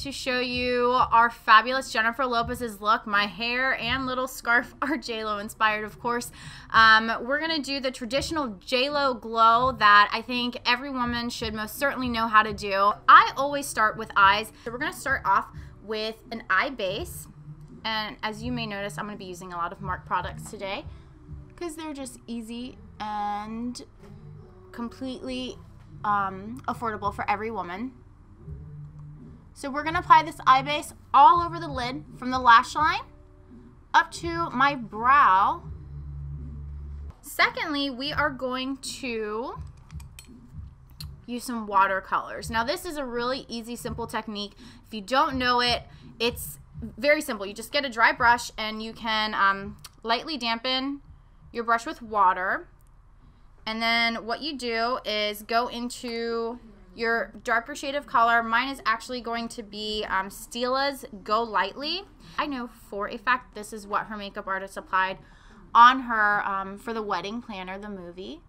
to show you our fabulous Jennifer Lopez's look. My hair and little scarf are JLo inspired, of course. We're going to do the traditional JLo Glow that I think every woman should most certainly know how to do. I always start with eyes. So we're going to start off with an eye base. And as you may notice, I'm going to be using a lot of MARC products today because they're just easy and completely affordable for every woman. So we're going to apply this eye base all over the lid from the lash line up to my brow. Secondly, we are going to use some watercolors. Now this is a really easy, simple technique. If you don't know it, it's very simple. You just get a dry brush and you can lightly dampen your brush with water. And then what you do is go into your darker shade of color. Mine is actually going to be Stila's Go Lightly. I know for a fact this is what her makeup artist applied on her for the Wedding Planner, the movie.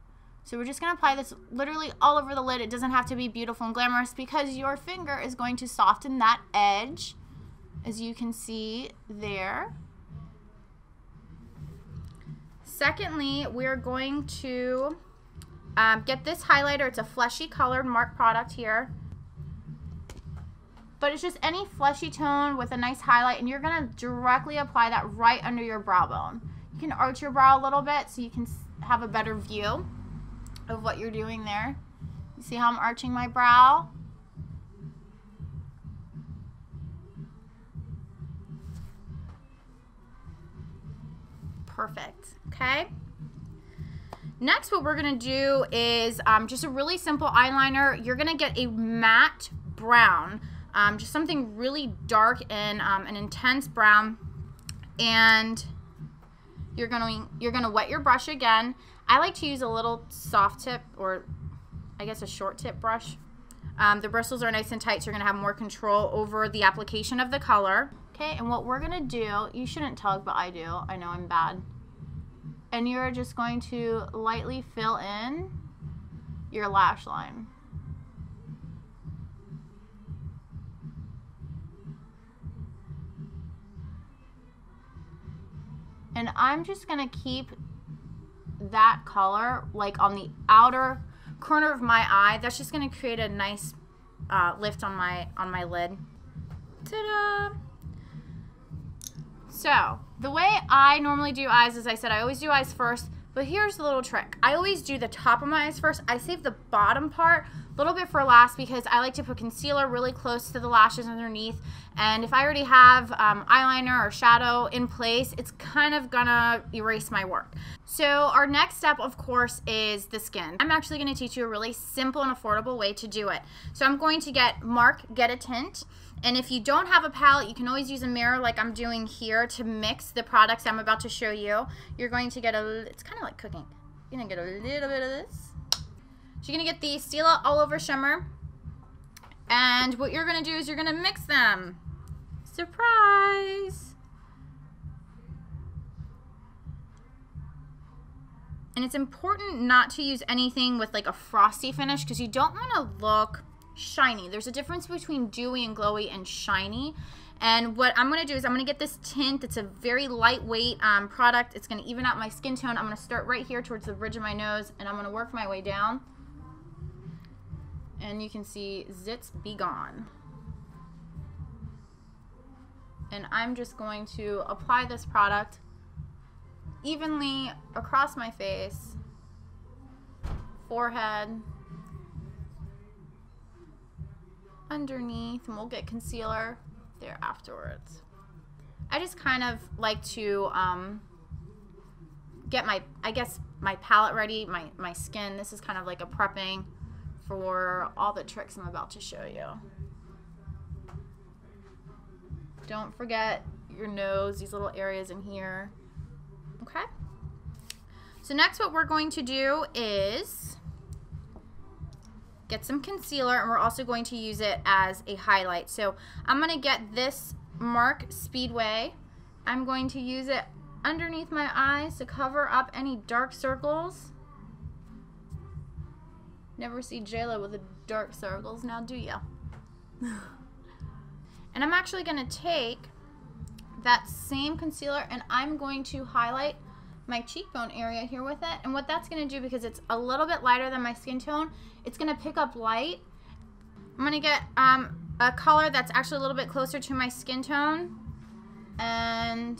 So we're just going to apply this literally all over the lid. It doesn't have to be beautiful and glamorous because your finger is going to soften that edge, as you can see there. Secondly, we're going to get this highlighter. It's a fleshy colored MARC product here. But it's just any fleshy tone with a nice highlight, and you're going to directly apply that right under your brow bone. You can arch your brow a little bit so you can have a better view of what you're doing there. You see how I'm arching my brow? Perfect. Okay. Next, what we're going to do is just a really simple eyeliner. You're going to get a matte brown, just something really dark and an intense brown. And you're going to wet your brush again. I like to use a little soft tip, or I guess a short tip brush. The bristles are nice and tight, so you're going to have more control over the application of the color. Okay, and what we're going to do, you shouldn't tug, but I do. I know I'm bad. And you're just going to lightly fill in your lash line. And I'm just going to keep that color like on the outer corner of my eye. That's just going to create a nice lift on my lid. Ta-da! So, the way I normally do eyes, as I said, I always do eyes first, but here's the little trick. I always do the top of my eyes first. I save the bottom part a little bit for last because I like to put concealer really close to the lashes underneath, and if I already have eyeliner or shadow in place, it's kind of gonna erase my work. So our next step, of course, is the skin. I'm actually gonna teach you a really simple and affordable way to do it. So I'm going to get MARC Get a Tint. And if you don't have a palette, you can always use a mirror like I'm doing here to mix the products I'm about to show you. You're going to get it's kind of like cooking. You're going to get a little bit of this. So you're going to get the Stila All Over Shimmer. And what you're going to do is you're going to mix them. Surprise! And it's important not to use anything with like a frosty finish because you don't want to look shiny. There's a difference between dewy and glowy and shiny. And what I'm going to do is I'm going to get this tint. It's a very lightweight product. It's going to even out my skin tone. I'm going to start right here towards the bridge of my nose, and I'm going to work my way down. And you can see zits be gone. And I'm just going to apply this product evenly across my face, forehead, underneath, and we'll get concealer there afterwards. I just kind of like to get my palette ready, my skin. This is kind of like a prepping for all the tricks I'm about to show you. Don't forget your nose, these little areas in here. Okay? So next what we're going to do is get some concealer, and we're also going to use it as a highlight. So I'm going to get this MARC Speedway. I'm going to use it underneath my eyes to cover up any dark circles. Never see JLo with the dark circles, now do ya? And I'm actually going to take that same concealer and I'm going to highlight my cheekbone area here with it. And what that's going to do, because it's a little bit lighter than my skin tone, it's going to pick up light. I'm going to get a color that's actually a little bit closer to my skin tone. And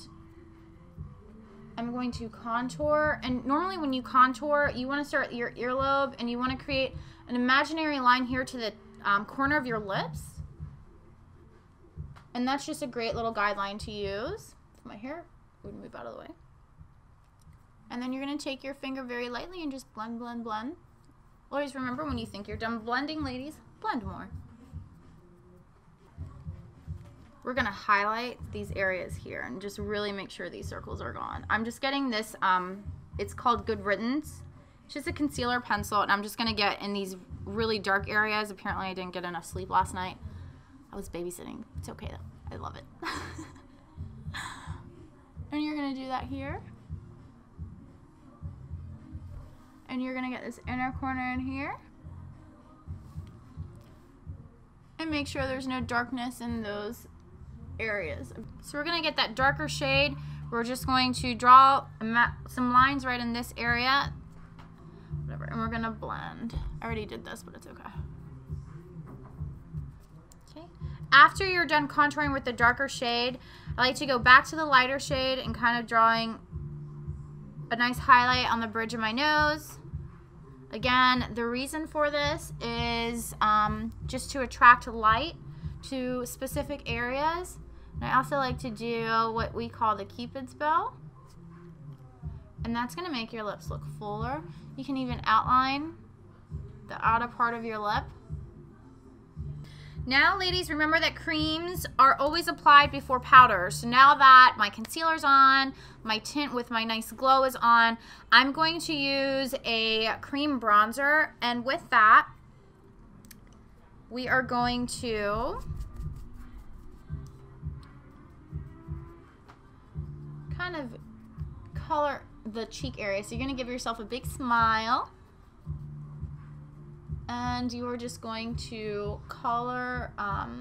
I'm going to contour. And normally when you contour, you want to start at your earlobe and you want to create an imaginary line here to the corner of your lips. And that's just a great little guideline to use. If my hair would move out of the way. And then you're going to take your finger very lightly and just blend, blend, blend. Always remember, when you think you're done blending, ladies, blend more. We're going to highlight these areas here and just really make sure these circles are gone. I'm just getting this, it's called Good Riddance. It's just a concealer pencil, and I'm just going to get in these really dark areas. Apparently I didn't get enough sleep last night. I was babysitting. It's okay though. I love it. And you're going to do that here. And you're going to get this inner corner in here. And make sure there's no darkness in those areas. So we're going to get that darker shade. We're just going to draw some lines right in this area. Whatever. And we're going to blend. I already did this, but it's okay. Okay. After you're done contouring with the darker shade, I like to go back to the lighter shade and kind of drawing a nice highlight on the bridge of my nose. Again, the reason for this is just to attract light to specific areas. And I also like to do what we call the Cupid's bow. And that's going to make your lips look fuller. You can even outline the outer part of your lip. Now, ladies, remember that creams are always applied before powder. So now that my concealer's on, my tint with my nice glow is on, I'm going to use a cream bronzer. And with that, we are going to kind of color the cheek area. So you're going to give yourself a big smile. And you are just going to color, I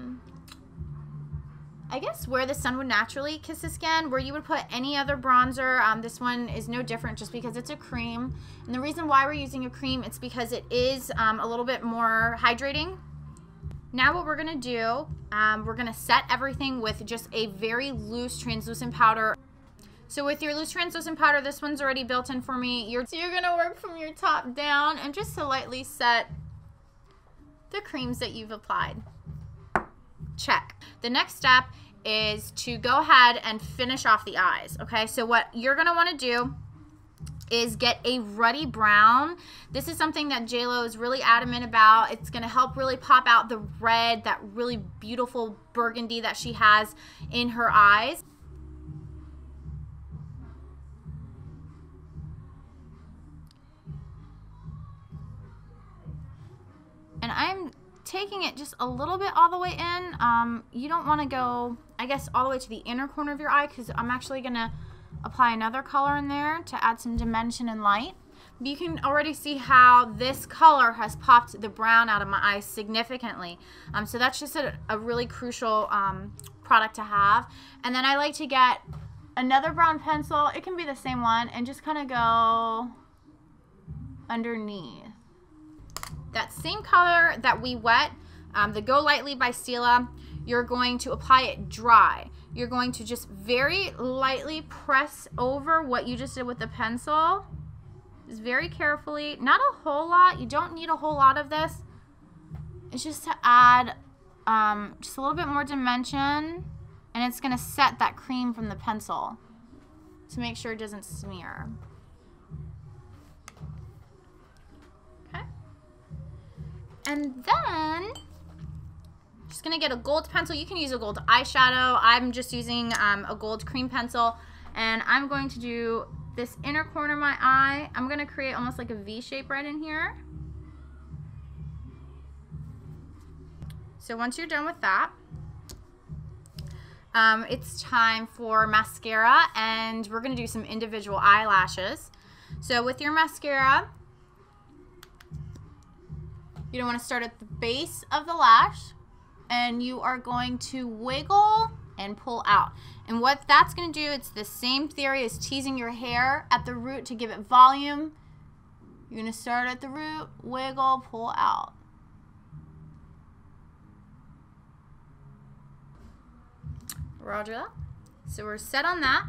guess, where the sun would naturally kiss the skin, where you would put any other bronzer. This one is no different just because it's a cream. And the reason why we're using a cream, it's because it is a little bit more hydrating. Now what we're going to do, we're going to set everything with just a very loose translucent powder. So with your loose translucent powder, this one's already built in for me. So you're going to work from your top down and just to lightly set the creams that you've applied. Check. The next step is to go ahead and finish off the eyes. Okay, so what you're going to want to do is get a ruddy brown. This is something that JLo is really adamant about. It's going to help really pop out the red, that really beautiful burgundy that she has in her eyes. And I'm taking it just a little bit all the way in. You don't want to go, I guess, all the way to the inner corner of your eye, because I'm actually going to apply another color in there to add some dimension and light. But you can already see how this color has popped the brown out of my eyes significantly. So that's just a really crucial product to have. And then I like to get another brown pencil. It can be the same one, and just kind of go underneath. That same color that we wet, the Go Lightly by Stila, you're going to apply it dry. You're going to just very lightly press over what you just did with the pencil. Just very carefully. Not a whole lot. You don't need a whole lot of this. It's just to add just a little bit more dimension. And it's going to set that cream from the pencil to make sure it doesn't smear. And then, just going to get a gold pencil. You can use a gold eyeshadow. I'm just using a gold cream pencil. And I'm going to do this inner corner of my eye. I'm going to create almost like a V shape right in here. So once you're done with that, it's time for mascara. And we're going to do some individual eyelashes. So with your mascara, you don't want to start at the base of the lash. and you are going to wiggle and pull out. And what that's going to do, it's the same theory as teasing your hair at the root to give it volume. You're going to start at the root, wiggle, pull out. Roger that. So we're set on that.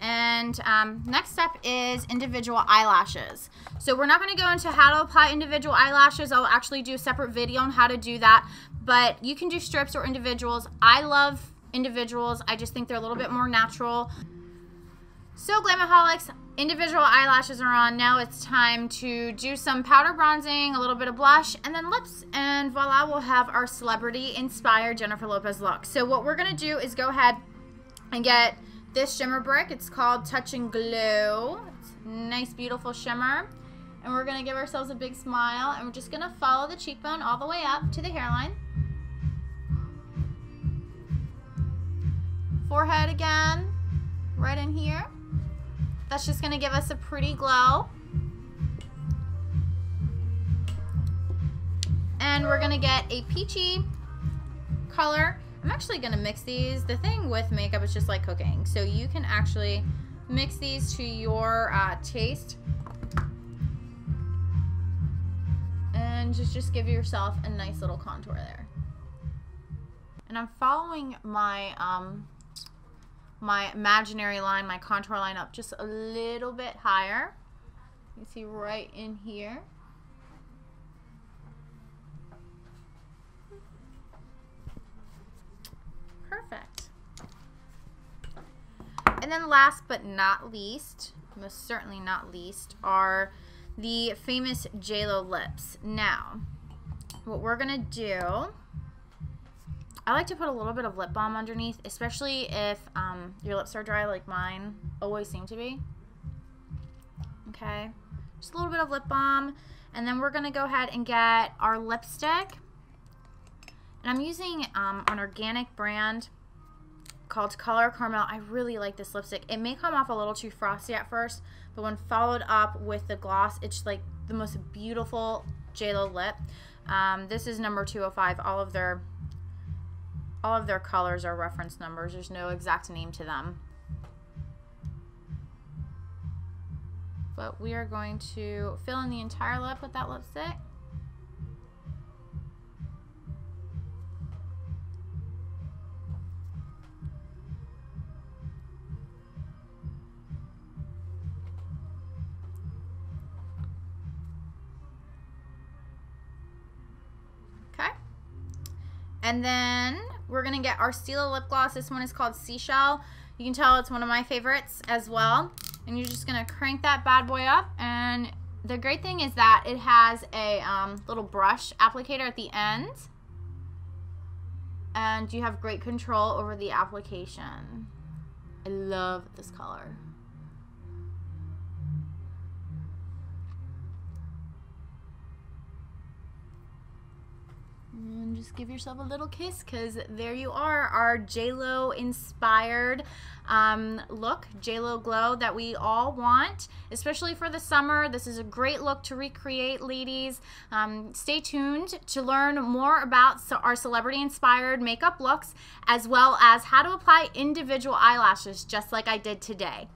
And next step is individual eyelashes. So we're not going to go into how to apply individual eyelashes. I'll actually do a separate video on how to do that. But you can do strips or individuals. I love individuals. I just think they're a little bit more natural. So Glamaholics, individual eyelashes are on. Now it's time to do some powder bronzing, a little bit of blush, and then lips. And voila, we'll have our celebrity-inspired Jennifer Lopez look. So what we're going to do is go ahead and get this shimmer brick. It's called Touch and Glow. It's a nice, beautiful shimmer. And we're going to give ourselves a big smile. And we're just going to follow the cheekbone all the way up to the hairline. Forehead again, right in here. That's just going to give us a pretty glow. And we're going to get a peachy color. I'm actually going to mix these. The thing with makeup is just like cooking. So you can actually mix these to your taste. And just give yourself a nice little contour there. And I'm following my my imaginary line, my contour line up just a little bit higher. You see right in here. Perfect. And then last but not least, most certainly not least, are the famous JLo lips. Now, what we're gonna do, I like to put a little bit of lip balm underneath, especially if your lips are dry like mine always seem to be. Okay, just a little bit of lip balm, and then we're gonna go ahead and get our lipstick. And I'm using an organic brand called Color Caramel. I really like this lipstick. It may come off a little too frosty at first, but when followed up with the gloss, it's like the most beautiful JLo lip. This is number 205. All of their colors are reference numbers. There's no exact name to them. But we are going to fill in the entire lip with that lipstick. Okay. And then we're going to get our Stila lip gloss. This one is called Seashell. You can tell it's one of my favorites as well. And you're just going to crank that bad boy up. And the great thing is that it has a little brush applicator at the end. And you have great control over the application. I love this color. And just give yourself a little kiss, because there you are, our JLo inspired look, JLo Glow that we all want, especially for the summer. This is a great look to recreate, ladies. Stay tuned to learn more about our celebrity inspired makeup looks, as well as how to apply individual eyelashes just like I did today.